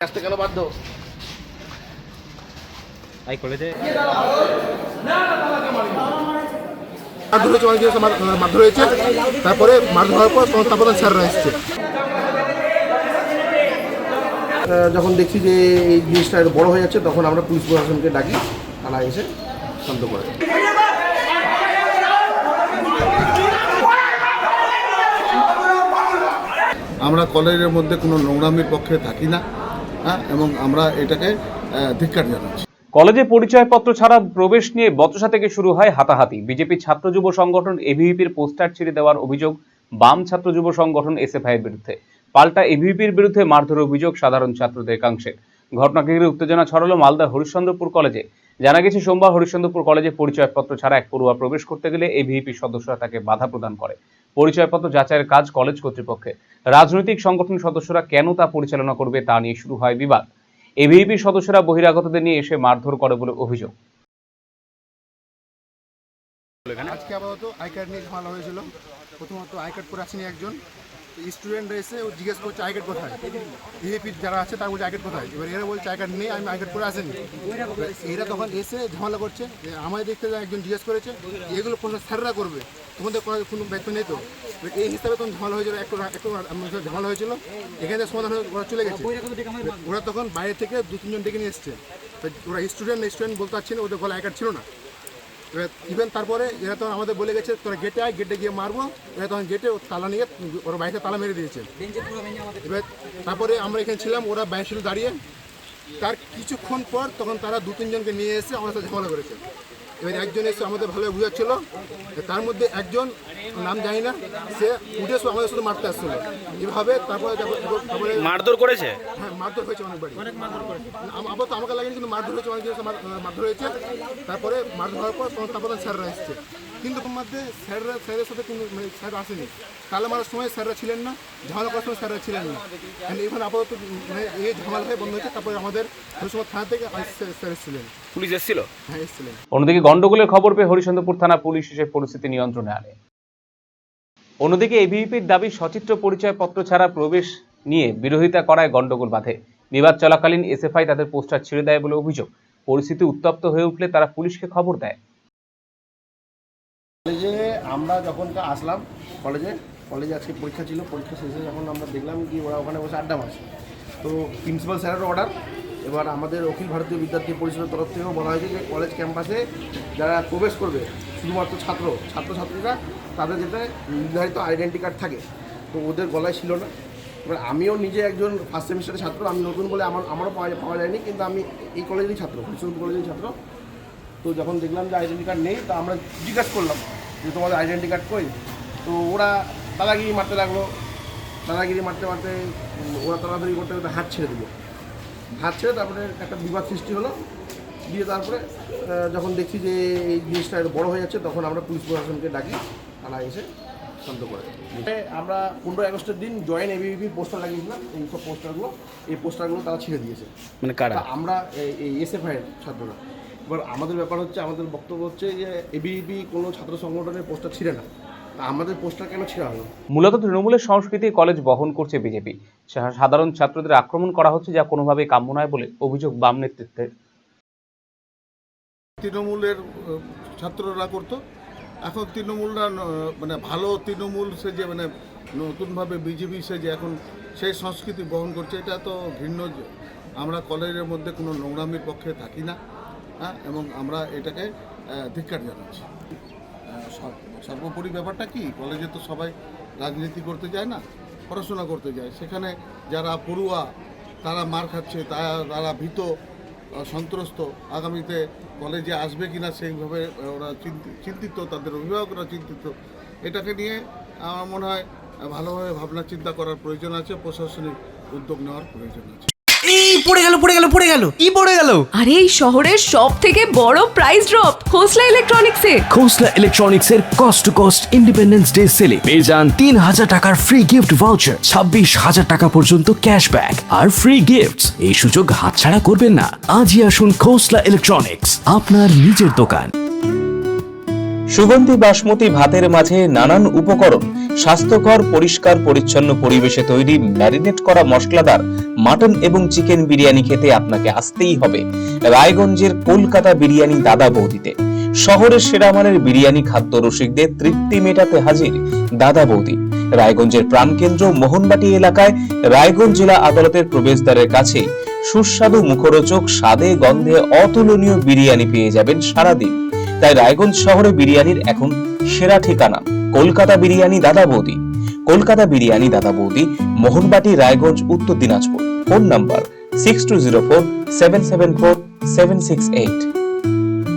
আসতে কেন বাধ্য তাই কলেজে মারধর হয়েছে। তারপরে মারধর হওয়ার পর তারপরে স্যাররা এসছে। যখন দেখছি যে এই জিনিসটা বড় হয়ে যাচ্ছে তখন আমরা পুলিশ প্রশাসনকে ডাকি, তারা এসে শান্ত করে। আমরা কলেজের মধ্যে কোনো নোংরামির পক্ষে থাকি না, এবং আমরা এটাকে ধিক্কার জানাচ্ছি। কলেজে পরিচয়পত্র ছাড়া প্রবেশ নিয়ে বচসা থেকে শুরু হয় হাতাহাতি। বিজেপি ছাত্র যুব সংগঠন এবিভিপির পোস্টার ছিঁড়ে দেওয়ার অভিযোগ বাম ছাত্র যুব সংগঠন এসএফআই এর বিরুদ্ধে। পাল্টা এবিভিপির বিরুদ্ধে মারধরের অভিযোগ সাধারণ ছাত্রদের একাংশের। ঘটনাকে ঘিরে উত্তেজনা ছড়ালো মালদা হরিশ্চন্দ্রপুর কলেজে। জানা গেছে, সোমবার হরিশ্চন্দ্রপুর কলেজে পরিচয়পত্র ছাড়া এক পড়ুয়া প্রবেশ করতে গেলে এবিভিপির সদস্যরা তাকে বাধা প্রদান করে। পরিচয়পত্র যাচাইয়ের কাজ কলেজ কর্তৃপক্ষের। রাজনৈতিক সংগঠন সদস্যরা কেন তা পরিচালনা করবে তা নিয়ে শুরু হয় বিবাদ। এবিভিপির সদস্যরা বহিরাগতদের নিয়ে এসে মারধর করে বলে অভিযোগ। আজকে আপাতত আই কার্ড নিয়ে ঝামেলা হয়েছিল। প্রথমত আই কার্ড করে আসেনি একজন স্টুডেন্ট এসে ও জিজ্ঞেস করছে আই কার্ড কোথায়। এবিপি যারা আছে তারা বলছে আই কার্ড কোথায়। এবার এরা বলছে আই কার্ড নেই, আমি আই কার্ড করে আসেনি। এরা তখন এসে ঝামেলা করছে। আমাদের দেখতে একজন জিজ্ঞেস করেছে এগুলো কোনো স্যাররা করবে, তোমাদের কোনো দায়িত্ব নেই তো। এই হিসাবে তখন ঝামেলা হয়েছিল, একটু ঝামেলা হয়েছিল। এখানে সমাধান ওরা চলে গেছে। ওরা তখন বাইরে থেকে 2-3 জন ডেকে নিয়ে এসছে। ওরা স্টুডেন্ট বলতে পারছে না, ওদের গলা আই কার্ড ছিল না। ইভেন তারপরে এরা তখন আমাদের বলে গেছে তোরা গেটে আয়, গেটে গিয়ে মারবো। এরা তখন গেটে তালা নিয়ে ওরা বাইরে তালা মেরে দিয়েছে। এবার তারপরে আমরা এখানে ছিলাম, ওরা বাইরে ছিল দাঁড়িয়ে। তার কিছুক্ষণ পর তখন তারা 2-3 জনকে নিয়ে এসে আমাদের সাথে ঝামেলা করেছে। এবার একজন এসে আমাদের ভালোভাবে বুঝাচ্ছিল, তার মধ্যে একজন নাম জানি না, সে উঠে আমাদের সাথে মারতে আসছিল এভাবে। তারপরে মারধর করেছে। হ্যাঁ, মারধর হয়েছে অনেকবারই। আবার তো আমাকে লাগেনি, কিন্তু মারধর হয়েছে, অনেক জিনিস মারধর হয়েছে। তারপরে মারধর হওয়ার পর তারপরে স্যাররা এসছে। কিন্তু তোমার মধ্যে স্যারের সাথে কোনো স্যার আসেনি। তালা মারার সময় স্যাররা ছিলেন না, ঝামেলা করার সময় স্যাররা ছিলেন না। এখানে আপাতত এই ঝামেলা হয়ে বন্ধ হয়েছে। তারপরে আমাদের সময় থানা থেকে স্যার এসেছিলেন। পুলিশ এসেছিল? হ্যাঁ, এসেছিলেন। অন্যদিকে গন্ডগোলের খবর পেয়ে হরিশ্চন্দ্রপুর থানা পুলিশ এসে পরিস্থিতি নিয়ন্ত্রণে আনে। অন্যদিকে এবিভিপির দাবি সচিত্র পরিচয়পত্র ছাড়া প্রবেশ নিয়ে বিরোধিতা করায় গন্ডগোল বাধে। বিবাদ চলাকালীন এসএফআই তাদের পোস্টার ছিঁড়ে দেয় বলে অভিযোগ। পরিস্থিতি উত্তপ্ত হয়ে উঠলে তারা পুলিশকে খবর দেয়। কলেজে আমরা যখন আসলাম, কলেজে আজকে পরীক্ষা ছিল। পরীক্ষা শেষে যখন আমরা দেখলাম কি ওরা ওখানে বসে আড্ডা মারছে, তো প্রিন্সিপাল স্যারের অর্ডার। এবার আমাদের অখিল ভারতীয় বিদ্যার্থী পরিষদের তরফ থেকেও বলা হয়েছে যে কলেজ ক্যাম্পাসে যারা প্রবেশ করবে শুধুমাত্র ছাত্রছাত্রীরা, তাদের যেটা নির্ধারিত আইডেন্টি কার্ড থাকে, তো ওদের গলায় ছিল না। এবার আমিও নিজে একজন ফার্স্ট সেমিস্টারের ছাত্র, আমি নতুন বলে আমারও পাওয়া যায়নি, কিন্তু আমি এই কলেজেরই ছাত্র, হরিশ্চন্দ্রপুর কলেজেরই ছাত্র। তো যখন দেখলাম যে আইডেন্টি কার্ড নেই, তো আমরা জিজ্ঞাসা করলাম যে তোমাদের আইডেন্টি কার্ড কই। তো ওরা দাদাগিরি মারতে লাগলো। দাদাগিরি মারতে ওরা তাড়াতাড়ি করতে করতে হাত ছেড়ে দিল। হাত ছেড়ে তারপরে একটা বিবাদ সৃষ্টি হলো। দিয়ে তারপরে যখন দেখছি যে এই জিনিসটা বড় হয়ে যাচ্ছে তখন আমরা পুলিশ প্রশাসনকে ডাকি, তারা এসে শান্ত করে। আমরা 15 আগস্টের দিন জয়েন এবিভিপির পোস্টার লাগিয়েছিলাম। এই সব পোস্টারগুলো তারা ছিঁড়ে দিয়েছে। মানে কারা? আমরা এই এসএফআই ছাত্ররা। এবার আমাদের ব্যাপার হচ্ছে, আমাদের বক্তব্য হচ্ছে যে এবিভিপি কোনো ছাত্র সংগঠনের পোস্টার ছিঁড়ে না, আমাদের পোস্টার কেন ছিঁড়া হলো? মূলত তৃণমূলের সংস্কৃতি কলেজ বহন করছে বিজেপি। সাধারণ ছাত্রদের আক্রমণ করা হচ্ছে, যা কোনোভাবেই কাম্য নয় বলে অভিযোগ বাম নেতৃত্বের। তৃণমূলের ছাত্ররা করতো, এখন তৃণমূলরা মানে ভালো তৃণমূল সেজে, মানে নতুনভাবে বিজেপি সেজে এখন সেই সংস্কৃতি বহন করছে। এটা তো ভিন্ন। আমরা কলেজের মধ্যে কোনো নোংরামির পক্ষে থাকি না, এবং আমরা এটাকে ধিক্কার জানাচ্ছি। সর্বোপরি ব্যাপারটা কি, কলেজে তো সবাই রাজনীতি করতে যায় না, পড়াশোনা করতে যায়। সেখানে যারা পড়ুয়া তারা মার খাচ্ছে, তারা ভীত সন্ত্রস্ত, আগামীতে কলেজে আসবে কিনা সেইভাবে ওরা চিন্তিত, তাদের অভিভাবকরা চিন্তিত। এটাকে নিয়ে আমার মনে হয় ভালোভাবে ভাবনা চিন্তা করার প্রয়োজন আছে, প্রশাসনিক উদ্যোগ নেওয়ার প্রয়োজন আছে। পড়ে গেল কি পড়ে গেল? আরে এই শহরের সব থেকে বড় প্রাইস ড্রপ খোসলা ইলেকট্রনিক্সে। খোসলা ইলেকট্রনিক্সের cost to cost independence day সেলে পেয়ে যান 3000 টাকার ফ্রি গিফট ভাউচার, 26,000 টাকা পর্যন্ত ক্যাশব্যাক আর ফ্রি গিফটস। এই সুযোগ হাতছাড়া করবেন না। আজই আসুন খোসলা ইলেকট্রনিক্স, আপনার নিজের দোকান। সুগন্ধি বাসমতি ভাতের মাঝে নানান উপকরণ, স্বাস্থ্যকর পরিষ্কার পরিচ্ছন্ন পরিবেশে তৈরি ম্যারিনেট করা মশলাদার মাটন এবং চিকেন বিরিয়ানি খেতে আপনাকে আসতেই হবে রায়গঞ্জের কলকাতা বিরিয়ানি দাদা বৌদিতে। শহরের সেরা মানের বিরিয়ানি খাদ্য রসিকদের তৃপ্তি মেটাতে হাজির দাদা বৌদি। রায়গঞ্জের প্রাণকেন্দ্র মোহনবাটি এলাকায় রায়গঞ্জ জেলা আদালতের প্রবেশদ্বারের কাছে সুস্বাদু মুখরোচক স্বাদে গন্ধে অতুলনীয় বিরিয়ানি পেয়ে যাবেন সারাদিন। তাই রায়গঞ্জ শহরে বিরিয়ানির এখন সেরা ঠিকানা কলকাতা বিরিয়ানি দাদা বৌদি। কলকাতা বিরিয়ানি দাদা বৌদি, মোহনবাটি, রায়গঞ্জ, উত্তর দিনাজপুর। Phone number 6204774768।